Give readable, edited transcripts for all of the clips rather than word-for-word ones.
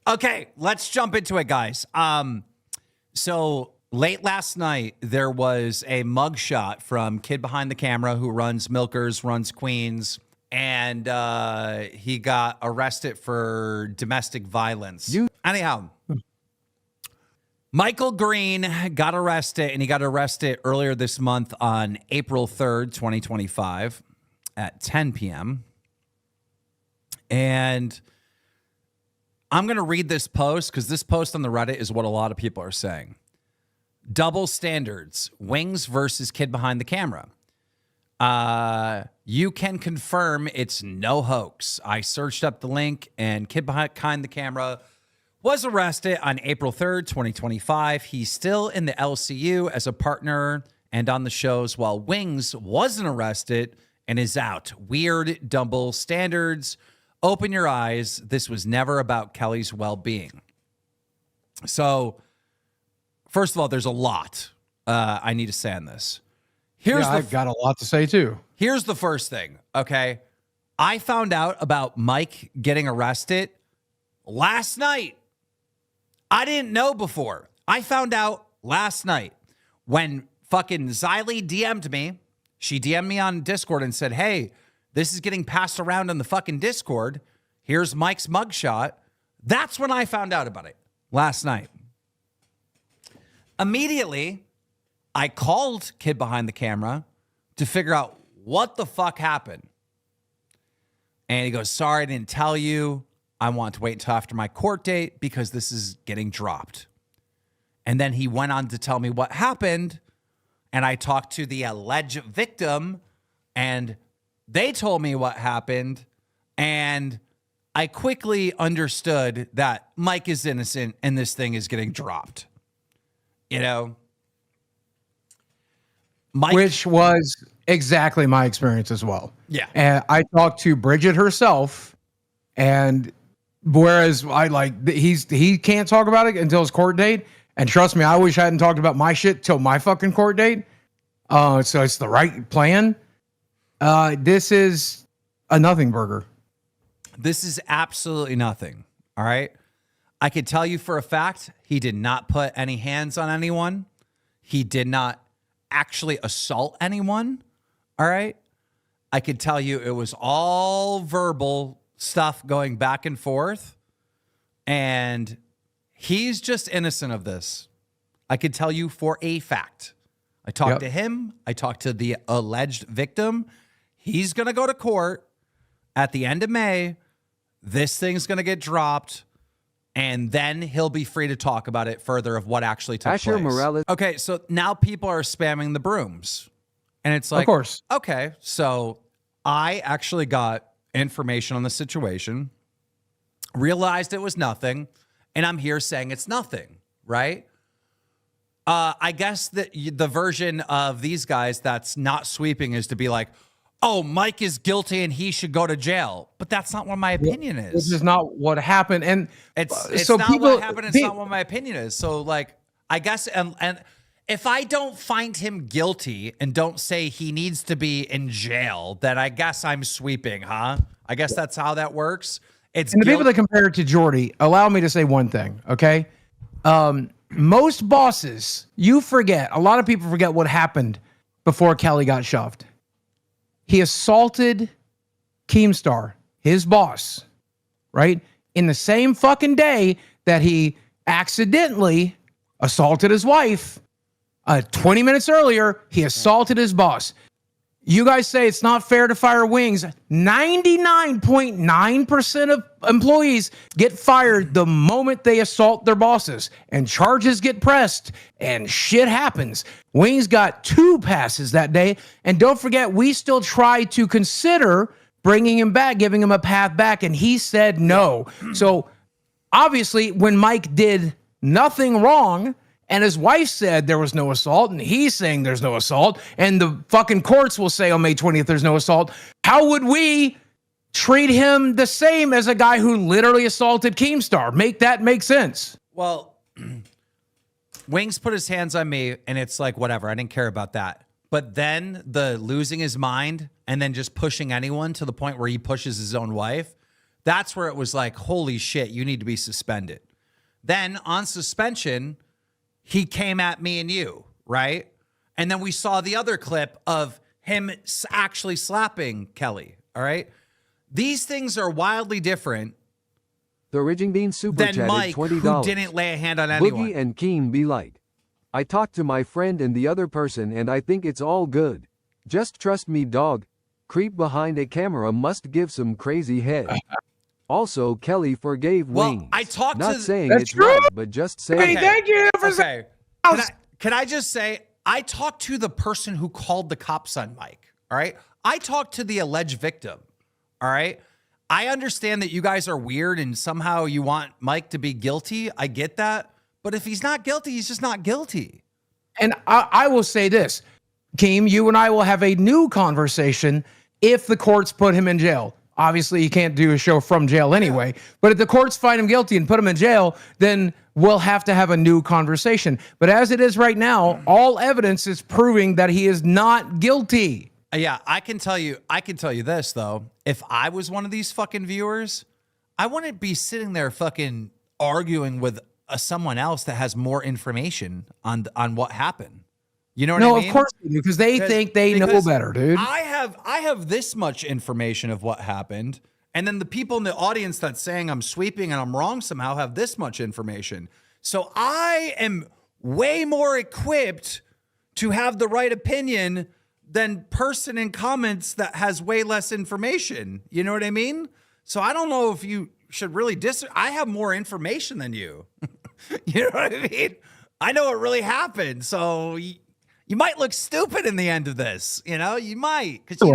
Okay, let's jump into it, guys. So late last night, there was a mugshot from Kid Behind the Camera who runs Milkers, runs Queens, and he got arrested for domestic violence. Anyhow, Michael Green got arrested, and he got arrested earlier this month on April 3rd, 2025 at 10 p.m. And I'm going to read this post because this post on the Reddit is what a lot of people are saying. Double standards, Wings versus Kid Behind the Camera. You can confirm it's no hoax. I searched up the link, and Kid Behind the Camera was arrested on April 3rd, 2025. He's still in the LCU as a partner and on the shows, while Wings wasn't arrested and is out. Weird double standards. Open your eyes. This was never about Kelly's well-being. So, first of all, there's a lot I need to say on this. I've got a lot to say, too. Here's the first thing, okay? I found out about Mike getting arrested last night. I didn't know before. I found out last night when fucking Xylee DM'd me. She DM'd me on Discord and said, hey, this is getting passed around on the fucking Discord. Here's Mike's mugshot. That's when I found out about it last night. Immediately, I called Kid Behind the Camera to figure out what the fuck happened. And he goes, sorry, I didn't tell you. I want to wait until after my court date because this is getting dropped. And then he went on to tell me what happened. And I talked to the alleged victim, and they told me what happened. And I quickly understood that Mike is innocent and this thing is getting dropped. You know? Mike, which was exactly my experience as well. Yeah. And I talked to Bridget herself, and whereas he can't talk about it until his court date. And trust me, I wish I hadn't talked about my shit till my fucking court date. So it's the right plan. This is a nothing burger. This is absolutely nothing. All right. I could tell you for a fact, he did not put any hands on anyone. He did not actually assault anyone. All right. I could tell you it was all verbal stuff going back and forth. And he's just innocent of this. I could tell you for a fact. I talked to him. I talked to the alleged victim. He's going to go to court at the end of May. This thing's going to get dropped. And then he'll be free to talk about it further of what actually took place. Morales. Okay, so now people are spamming the brooms. And it's like, of course. Okay, so I actually got information on the situation, realized it was nothing, and I'm here saying it's nothing, right? I guess that the version of these guys that's not sweeping is to be like, oh, Mike is guilty and he should go to jail. But that's not what my opinion is. This is not what happened. And it's so not people, what happened. It's not what my opinion is. So, like, I guess, and if I don't find him guilty and don't say he needs to be in jail, then I guess I'm sweeping, huh? I guess that's how that works. It's and the people that compare it to Jordy, allow me to say one thing, okay? Most bosses, you forget, a lot of people forget what happened before Kelly got shoved. He assaulted Keemstar, his boss, right? In the same fucking day that he accidentally assaulted his wife. 20 minutes earlier, he assaulted his boss. You guys say it's not fair to fire Wings. 99.9% of employees get fired the moment they assault their bosses, and charges get pressed, and shit happens. Wings got 2 passes that day, and don't forget, we still tried to consider bringing him back, giving him a path back, and he said no. So obviously, when Mike did nothing wrong, and his wife said there was no assault, and he's saying there's no assault, and the fucking courts will say on May 20th there's no assault, how would we treat him the same as a guy who literally assaulted Keemstar? Make that make sense. Well, Wings put his hands on me, and it's like, whatever, I didn't care about that. But then the losing his mind and then just pushing anyone to the point where he pushes his own wife, That's where it was like, holy shit, you need to be suspended. Then on suspension, he came at me and you, right? And then we saw the other clip of him actually slapping Kelly, all right? These things are wildly different The Ridging Bean super than chatted Mike, $20. who didn't lay a hand on anyone. Boogie and Keen be like, I talked to my friend and the other person and I think it's all good. Just trust me, dog. Creep behind a camera must give some crazy head. Also, Kelly forgave Well, Wings. I talked Not to- saying That's it's true. right, but just saying. Hey, thank you for Okay. Can I just say, I talked to the person who called the cops on Mike, all right? I talked to the alleged victim, all right? I understand that you guys are weird and somehow you want Mike to be guilty. I get that. But if he's not guilty, he's just not guilty. And I will say this, Keem, you and I will have a new conversation if the courts put him in jail. Obviously, you can't do a show from jail anyway. But if the courts find him guilty and put him in jail, then we'll have to have a new conversation. But as it is right now, all evidence is proving that he is not guilty. Yeah, I can tell you this though. If I was one of these fucking viewers, I wouldn't be sitting there fucking arguing with someone else that has more information on what happened. You know what I mean? No, of course they do, because they think they know better, dude. I have this much information of what happened, and then the people in the audience that's saying I'm sweeping and I'm wrong somehow have this much information. So I am way more equipped to have the right opinion than person in comments that has way less information. You know what I mean? So I don't know if you should really I have more information than you. You know what I mean? I know what really happened. So you might look stupid in the end of this. You know, you might, because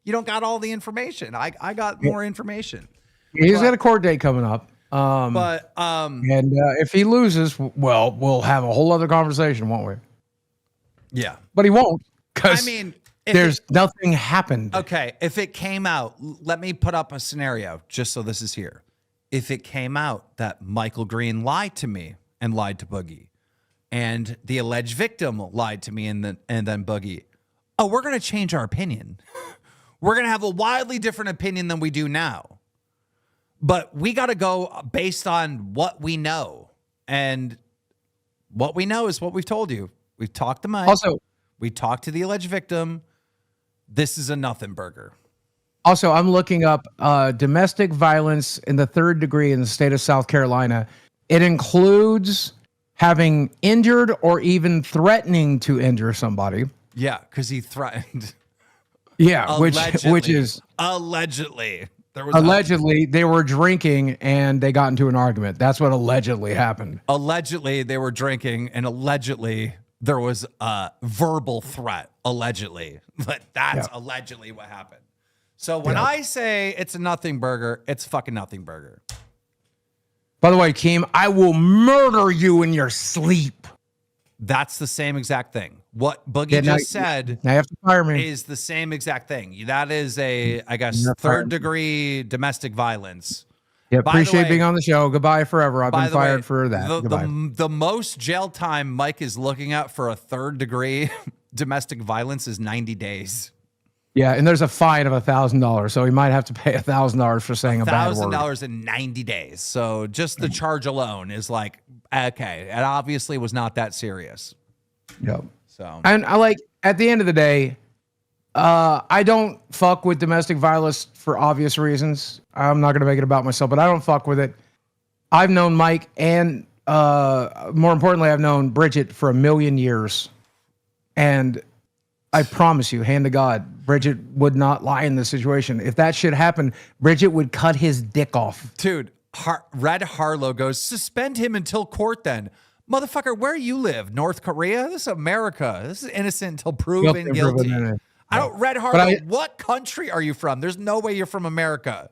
you don't got all the information. I got more information. He's got a court date coming up. And If he loses, well, we'll have a whole other conversation, won't we? yeah. But he won't, because I mean, there's nothing happened. Okay, if it came out, let me put up a scenario just so this is here. If it came out that Michael Green lied to me and lied to Boogie, and the alleged victim lied to me and then Boogie, oh, we're going to change our opinion. We're going to have a wildly different opinion than we do now. But we got to go based on what we know. And what we know is what we've told you. We've talked to Mike. Also, we talked to the alleged victim. This is a nothing burger. Also, I'm looking up domestic violence in the 3rd degree in the state of South Carolina. It includes having injured or even threatening to injure somebody. Yeah, because he threatened. Yeah, which is allegedly. There was allegedly they were drinking and they got into an argument. That's what allegedly happened. Allegedly they were drinking and allegedly there was a verbal threat. Allegedly, but that's allegedly what happened. So when I say it's a nothing burger, it's fucking nothing burger. By the way, Keem, I will murder you in your sleep. That's the same exact thing. What Boogie just said now you have to fire me. is the same exact thing. That is I guess, You're 3rd degree domestic violence. Yeah, By the appreciate way- being on the show. Goodbye forever. I've By been the way, fired for that. Goodbye. The most jail time Mike is looking at for a 3rd degree domestic violence is 90 days. Yeah, and there's a fine of $1,000, so he might have to pay $1,000 for saying a bad word. $1,000 in 90 days. So just the charge alone is like, okay, it obviously was not that serious. Yep. So And I like, at the end of the day, I don't fuck with domestic violence for obvious reasons. I'm not going to make it about myself, but I don't fuck with it. I've known Mike and more importantly, I've known Bridget for 1 million years. And I promise you, hand to God, Bridget would not lie in this situation. If that shit happened, Bridget would cut his dick off. dude, Red Harlow goes, suspend him until court then. Motherfucker, where you live? North Korea? This is America. This is innocent until proven guilty. I don't, Red Harlow, what country are you from? There's no way you're from America.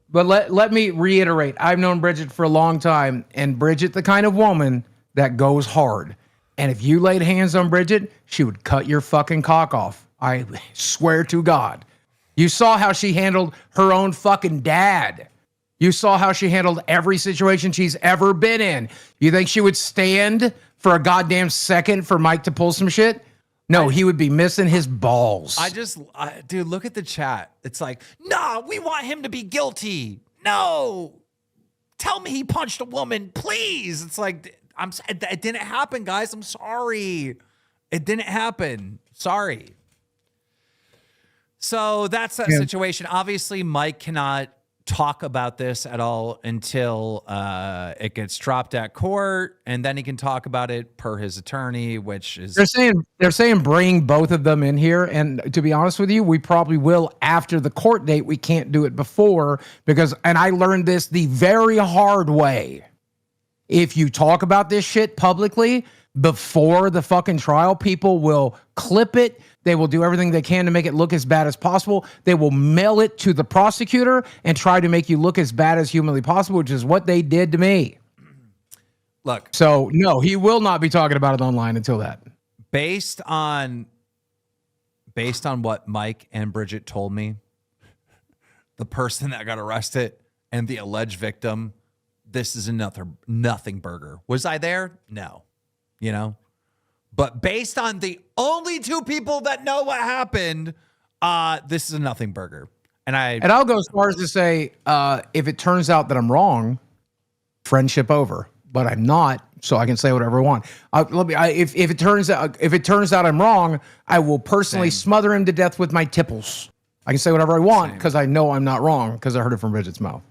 But let me reiterate, I've known Bridget for a long time, and Bridget, the kind of woman that goes hard. And if you laid hands on Bridget, she would cut your fucking cock off. I swear to God. You saw how she handled her own fucking dad. You saw how she handled every situation she's ever been in. You think she would stand for a goddamn second for Mike to pull some shit? No, he would be missing his balls. Dude, look at the chat. It's like, nah, we want him to be guilty. no, tell me he punched a woman, please. It's like, it didn't happen, guys. I'm sorry. It didn't happen. Sorry. So that's that situation. Obviously, Mike cannot talk about this at all until it gets dropped at court, and then he can talk about it per his attorney, which is they're saying bring both of them in here. And to be honest with you, we probably will after the court date. We can't do it before because, and I learned this the very hard way. If you talk about this shit publicly before the fucking trial, people will clip it. They will do everything they can to make it look as bad as possible. They will mail it to the prosecutor and try to make you look as bad as humanly possible, which is what they did to me. Look. So, no, he will not be talking about it online until that. Based on what Mike and Bridget told me, the person that got arrested and the alleged victim, this is another nothing burger. Was I there? No. You know? But based on the only two people that know what happened, this is a nothing burger. And I'll go as far as to say, if it turns out that I'm wrong, friendship over. But I'm not, so I can say whatever I want. If it turns out I'm wrong, I will personally smother him to death with my tipples. I can say whatever I want because I know I'm not wrong because I heard it from Bridget's mouth.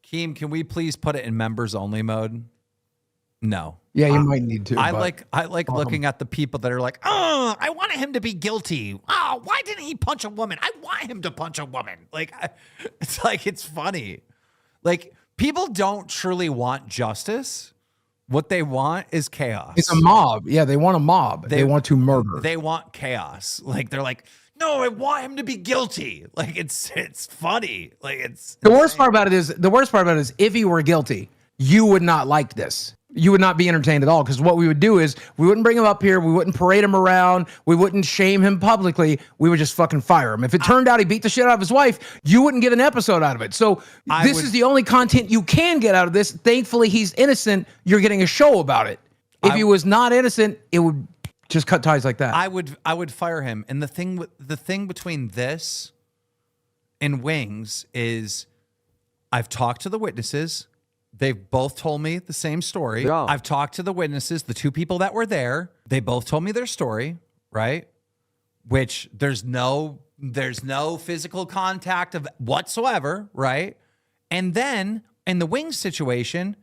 Keem, can we please put it in members only mode? No. Yeah, you might need to. I like looking at the people that are like, oh, I wanted him to be guilty. Oh, why didn't he punch a woman? I want him to punch a woman. Like, it's funny. Like, people don't truly want justice. What they want is chaos. It's a mob. Yeah, they want a mob. They want to murder. They want chaos. Like, they're like, no, I want him to be guilty. Like, it's funny. Like, it's the worst part about it is if he were guilty, you would not like this. You would not be entertained at all because what we would do is we wouldn't bring him up here. We wouldn't parade him around. We wouldn't shame him publicly. We would just fucking fire him. If it turned out he beat the shit out of his wife, you wouldn't get an episode out of it. So this is the only content you can get out of this. Thankfully, he's innocent. You're getting a show about it. If he was not innocent, it would just cut ties like that. I would fire him. And the thing between this and Wings is I've talked to the witnesses. They've both told me the same story. Yeah. I've talked to the witnesses, the two people that were there. They both told me their story, right? Which there's no physical contact of whatsoever, right? And then in the Wings situation,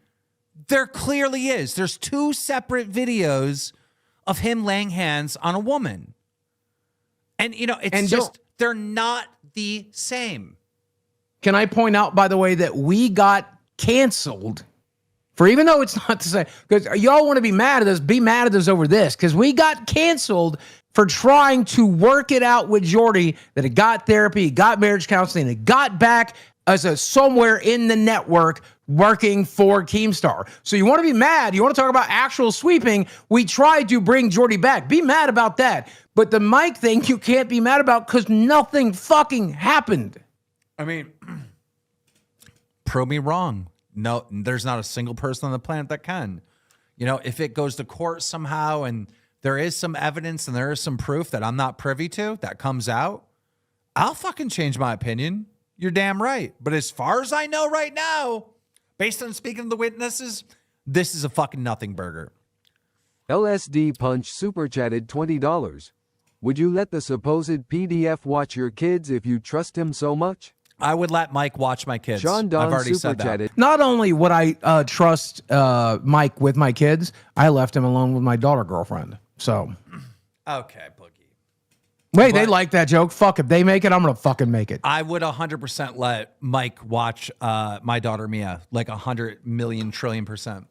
there clearly is. There's two separate videos of him laying hands on a woman. And they're not the same. Can I point out, by the way, that we got canceled for, even though it's not the same, because y'all want to be mad at us, be mad at us over this, because we got canceled for trying to work it out with Jordy, that it got therapy, it got marriage counseling, it got back as a somewhere in the network working for Keemstar. So you want to be mad, you want to talk about actual sweeping, we tried to bring Jordy back. Be mad about that. But the Mike thing you can't be mad about because nothing fucking happened. I mean, prove me wrong. No, there's not a single person on the planet that can. You know, if it goes to court somehow and there is some evidence and there is some proof that I'm not privy to that comes out, I'll fucking change my opinion. You're damn right. But as far as I know right now, based on speaking to the witnesses, this is a fucking nothing burger. LSD Punch super chatted $20. Would you let the supposed PDF watch your kids if you trust him so much? I would let Mike watch my kids. Sean Don I've already super said that. chatted. Not only would I trust Mike with my kids, I left him alone with my daughter girlfriend. So, okay, Boogie. Wait, they like that joke. Fuck, if they make it, I'm gonna fucking make it. I would 100% let Mike watch my daughter Mia, like 100 million trillion %.